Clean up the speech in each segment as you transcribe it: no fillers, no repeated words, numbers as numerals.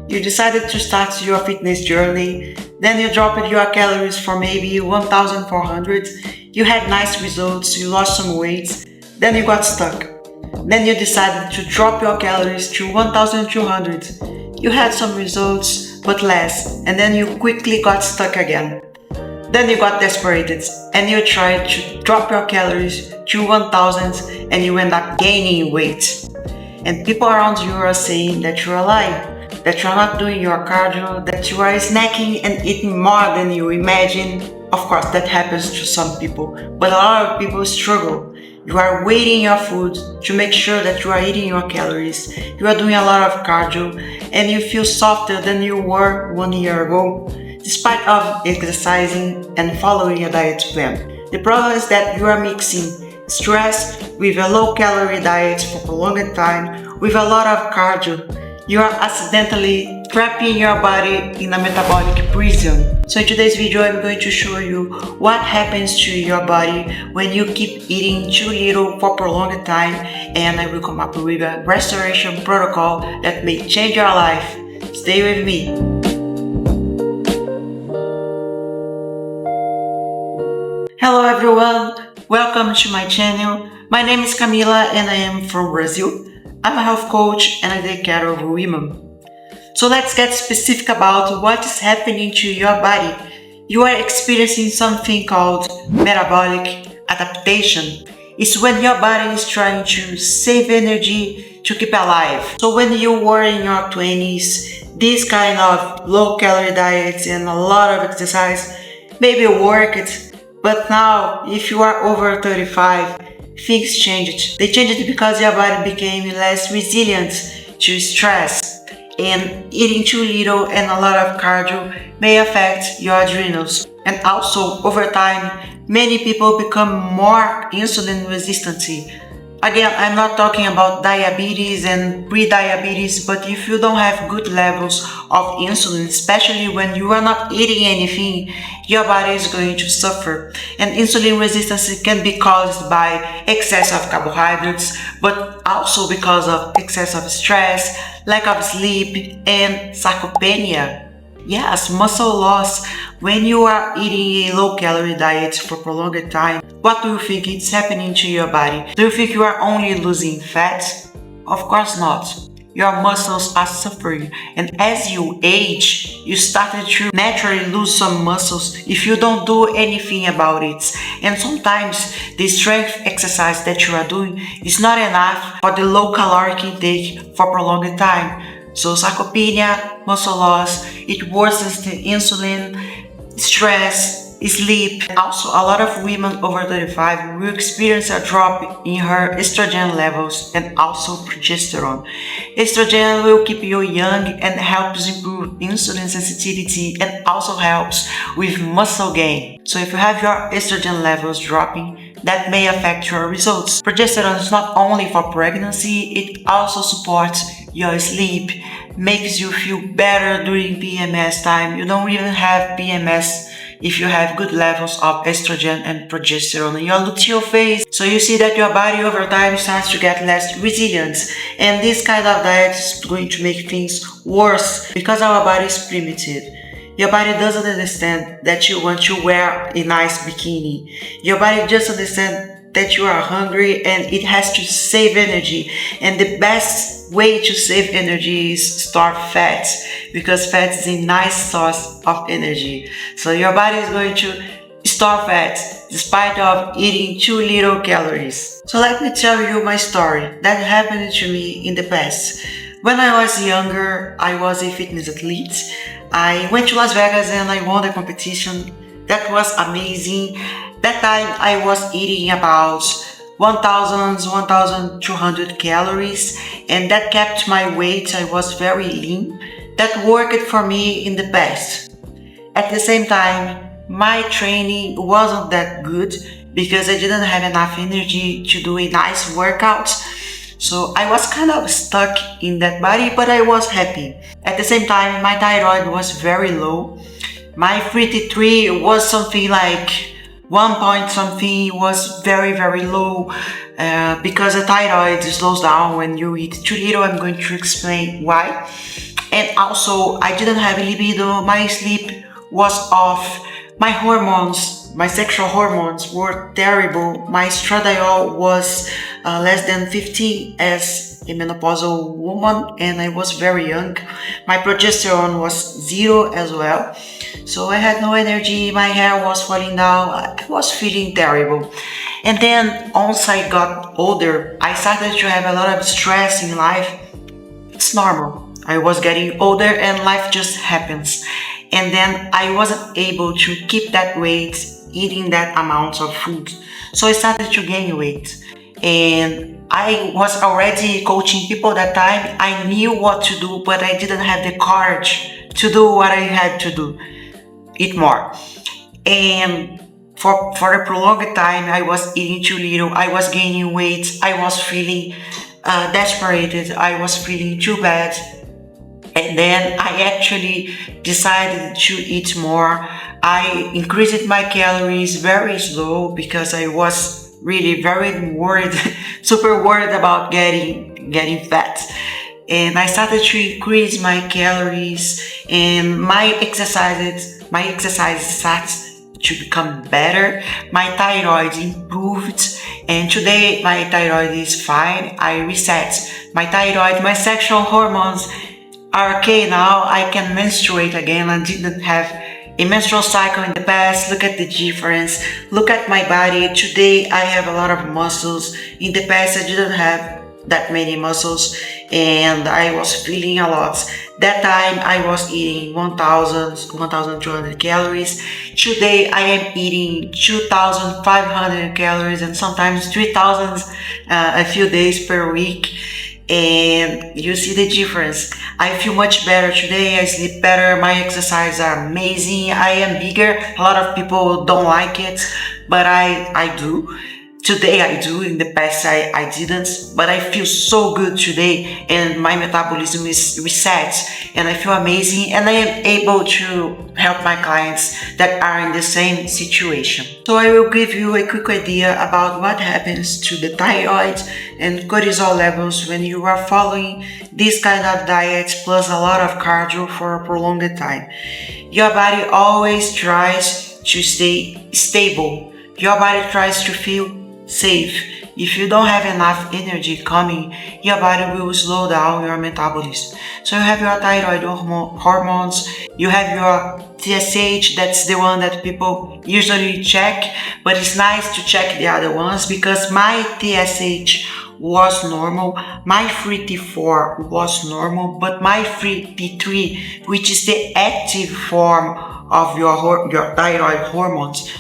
You decided to start your fitness journey, then you dropped your calories for maybe 1,400, you had nice results, you lost some weight, then you got stuck. Then you decided to drop your calories to 1,200. You had some results, but less, and then you quickly got stuck again. Then you got desperate and you tried to drop your calories to 1,000 and you end up gaining weight. And people around you are saying that you're lying, that you're not doing your cardio, that you are snacking and eating more than you imagine. Of course, that happens to some people, but a lot of people struggle. You are weighing your food to make sure that you are eating your calories. You are doing a lot of cardio and you feel softer than you were 1 year ago, despite of exercising and following a diet plan. The problem is that you are mixing stress with a low-calorie diet for prolonged time with a lot of cardio. You are accidentally trapping your body in a metabolic prison. So in today's video, I'm going to show you what happens to your body when you keep eating too little for prolonged time, and I will come up with a restoration protocol that may change your life. Stay with me. Hello everyone, welcome to my channel. My name is Camila and I am from Brazil. I'm a health coach and I take care of women. So let's get specific about what is happening to your body. You are experiencing something called metabolic adaptation. It's when your body is trying to save energy to keep alive. So when you were in your 20s, this kind of low-calorie diets and a lot of exercise maybe worked. But now, if you are over 35, things changed. They changed because your body became less resilient to stress, and eating too little and a lot of cardio may affect your adrenals. And also, over time, many people become more insulin resistant. Again, I'm not talking about diabetes and pre-diabetes, but if you don't have good levels of insulin, especially when you are not eating anything, your body is going to suffer. And insulin resistance can be caused by excess of carbohydrates, but also because of excess of stress, lack of sleep, and sarcopenia. Yes, muscle loss. When you are eating a low-calorie diet for prolonged time, what do you think is happening to your body? Do you think you are only losing fat? Of course not. Your muscles are suffering, and as you age, you started to naturally lose some muscles if you don't do anything about it. And sometimes the strength exercise that you are doing is not enough for the low caloric intake for prolonged time. So sarcopenia, muscle loss, it worsens the insulin, stress, sleep. Also, a lot of women over 35 will experience a drop in her estrogen levels and also progesterone. Estrogen will keep you young and helps improve insulin sensitivity and also helps with muscle gain. So if you have your estrogen levels dropping, that may affect your results. Progesterone is not only for pregnancy, it also supports your sleep, makes you feel better during PMS time. You don't even have PMS if you have good levels of estrogen and progesterone in your luteal phase. So you see that your body over time starts to get less resilient, and this kind of diet is going to make things worse because our body is primitive. Your body doesn't understand that you want to wear a nice bikini. Your body just understands that you are hungry and it has to save energy. And the best way to save energy is store fat, because fat is a nice source of energy. So your body is going to store fat despite of eating too little calories. So let me tell you my story that happened to me in the past. When I was younger, I was a fitness athlete. I went to Las Vegas and I won the competition. That was amazing. That time I was eating about 1,200 calories, and that kept my weight. I was very lean. That worked for me in the past. At the same time, my training wasn't that good because I didn't have enough energy to do a nice workout. So I was kind of stuck in that body, but I was happy. At the same time, my thyroid was very low. My free T3 was something like 1 point something, was very, very low because the thyroid slows down when you eat too little. I'm going to explain why. And also, I didn't have libido, my sleep was off, my hormones, my sexual hormones were terrible, my estradiol was less than 50 as a menopausal woman, and I was very young. My progesterone was zero as well, so I had no energy, my hair was falling down, I was feeling terrible. And then once I got older, I started to have a lot of stress in life. It's normal. I was getting older and life just happens. And then I wasn't able to keep that weight eating that amount of food. So I started to gain weight. And I was already coaching people that time. I knew what to do, but I didn't have the courage to do what I had to do. Eat more. And for a prolonged time, I was eating too little. I was gaining weight. I was feeling desperate. I was feeling too bad. And then I actually decided to eat more. I increased my calories very slow because I was really very worried, super worried about getting fat. And I started to increase my calories and my exercise starts to become better. My thyroid improved, and today my thyroid is fine. I reset my thyroid, my sexual hormones are okay now. I can menstruate again. I didn't have a menstrual cycle in the past. Look at the difference. Look at my body. Today I have a lot of muscles. In the past I didn't have that many muscles and I was feeling a lot. That time I was eating 1,200 calories. Today I am eating 2,500 calories and sometimes 3,000 a few days per week. And you see the difference. I feel much better today. I sleep better. My exercises are amazing. I am bigger. A lot of people don't like it, but I do. Today I do. In the past I didn't, but I feel so good today and my metabolism is reset and I feel amazing and I am able to help my clients that are in the same situation. So I will give you a quick idea about what happens to the thyroid and cortisol levels when you are following this kind of diet plus a lot of cardio for a prolonged time. Your body always tries to stay stable. Your body tries to feel safe. If you don't have enough energy coming, your body will slow down your metabolism. So you have your thyroid hormones, you have your TSH, that's the one that people usually check, but it's nice to check the other ones because my TSH was normal, my free T4 was normal, but my free T3, which is the active form of your thyroid hormones,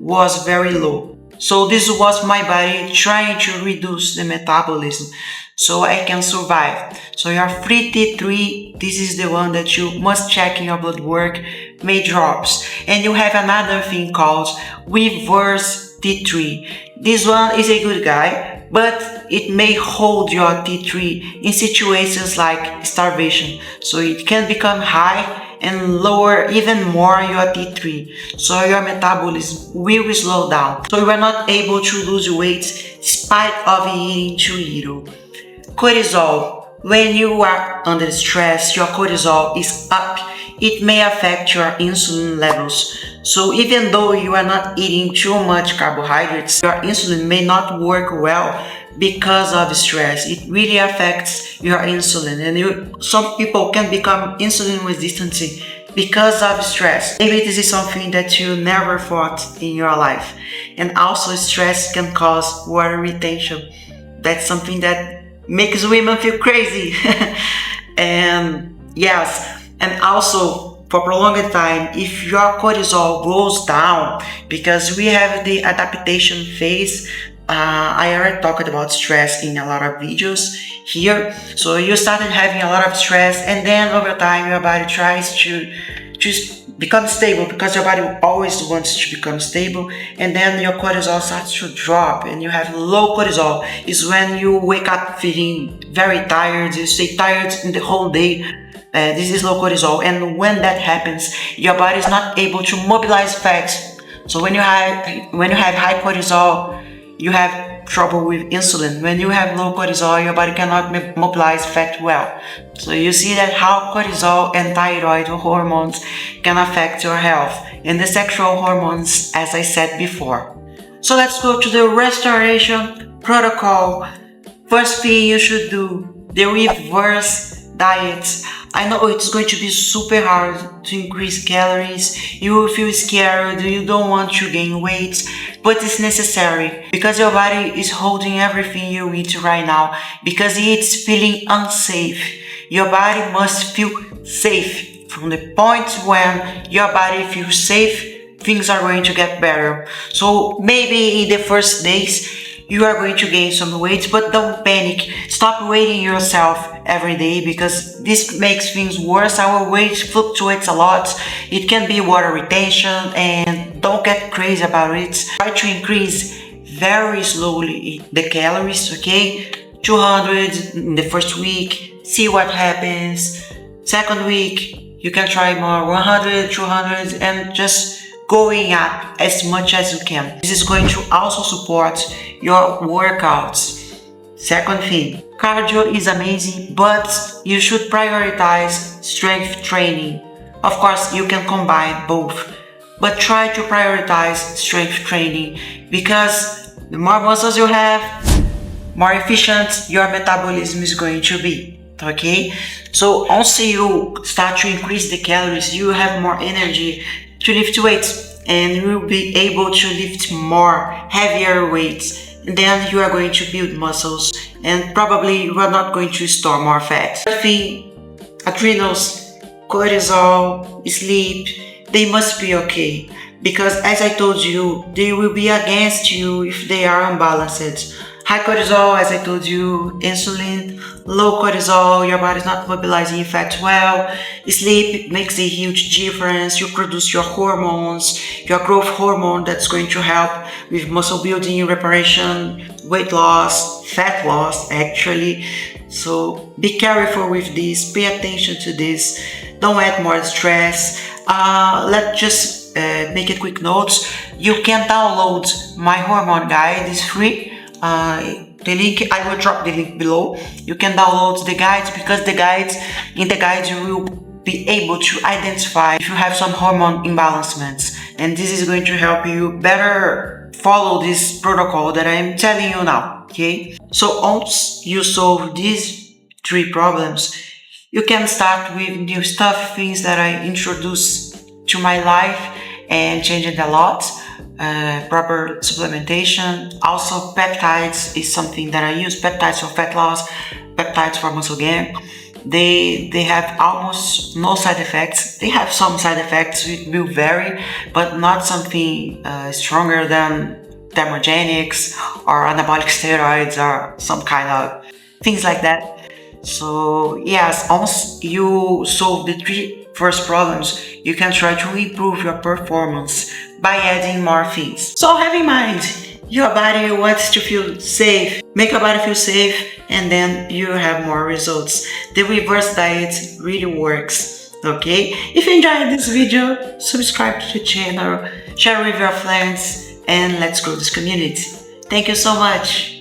was very low. So this was my body trying to reduce the metabolism so I can survive. So your free T3, this is the one that you must check in your blood work, may drops. And you have another thing called reverse T3. This one is a good guy, but it may hold your T3 in situations like starvation. So it can become high and lower even more your T3. So your metabolism will slow down. So you are not able to lose weight despite of eating too little. Cortisol. When you are under stress, your cortisol is up. It may affect your insulin levels. So even though you are not eating too much carbohydrates, your insulin may not work well because of stress. It really affects your insulin and some people can become insulin resistant because of stress. Maybe this is something that you never thought in your life. And also stress can cause water retention. That's something that makes women feel crazy. And yes, and also for prolonged time, if your cortisol goes down, because we have the adaptation phase, I already talked about stress in a lot of videos here. So you started having a lot of stress and then over time your body tries to become stable because your body always wants to become stable, and then your cortisol starts to drop and you have low cortisol. Is when you wake up feeling very tired, you stay tired in the whole day. This is low cortisol, and when that happens, your body is not able to mobilize fats. So when you have high cortisol, you have have trouble with insulin. When you have low cortisol, your body cannot mobilize fat well. So you see that how cortisol and thyroid hormones can affect your health, and the sexual hormones, as I said before. So let's go to the restoration protocol. First thing you should do, the reverse diet. I know it's going to be super hard to increase calories. You will feel scared, you don't want to gain weight, but it's necessary because your body is holding everything you eat right now because it's feeling unsafe. Your body must feel safe. From the point when your body feels safe, things are going to get better. So maybe in the first days, you are going to gain some weight, but don't panic. Stop weighing yourself every day because this makes things worse. Our weight fluctuates a lot. It can be water retention, and don't get crazy about it. Try to increase very slowly the calories, okay? 200 in the first week, see what happens. Second week, you can try more, 100, 200, and just going up as much as you can. This is going to also support your workouts. Second thing, cardio is amazing, but you should prioritize strength training. Of course, you can combine both, but try to prioritize strength training because the more muscles you have, more efficient your metabolism is going to be. Okay, so once you start to increase the calories, you have more energy to lift weights, and you will be able to lift more heavier weights, and then you are going to build muscles, and probably you are not going to store more fat. Adrenals, cortisol, sleep, they must be okay, because as I told you, they will be against you if they are unbalanced. High cortisol, as I told you, insulin. Low cortisol, your body is not mobilizing fat well. Sleep makes a huge difference. You produce your hormones, your growth hormone that's going to help with muscle building, reparation, weight loss, fat loss actually. So be careful with this, pay attention to this. Don't add more stress. Let's just make a quick note. You can download my hormone guide, it's free. The link, I will drop the link below. You can download the guides because in the guides you will be able to identify if you have some hormone imbalancements, and this is going to help you better follow this protocol that I am telling you now. Okay, so once you solve these 3 problems, you can start with new stuff, things that I introduced to my life and changed it a lot. Proper supplementation. Also, peptides is something that I use. Peptides for fat loss, peptides for muscle gain. They have almost no side effects. They have some side effects, it will vary, but not something stronger than thermogenics or anabolic steroids or some kind of things like that. So yes, once you solve the 3 first problems, you can try to improve your performance by adding more things. So have in mind, your body wants to feel safe. Make your body feel safe, and then you have more results. The reverse diet really works. Okay? If you enjoyed this video, subscribe to the channel, share with your friends, and let's grow this community. Thank you so much.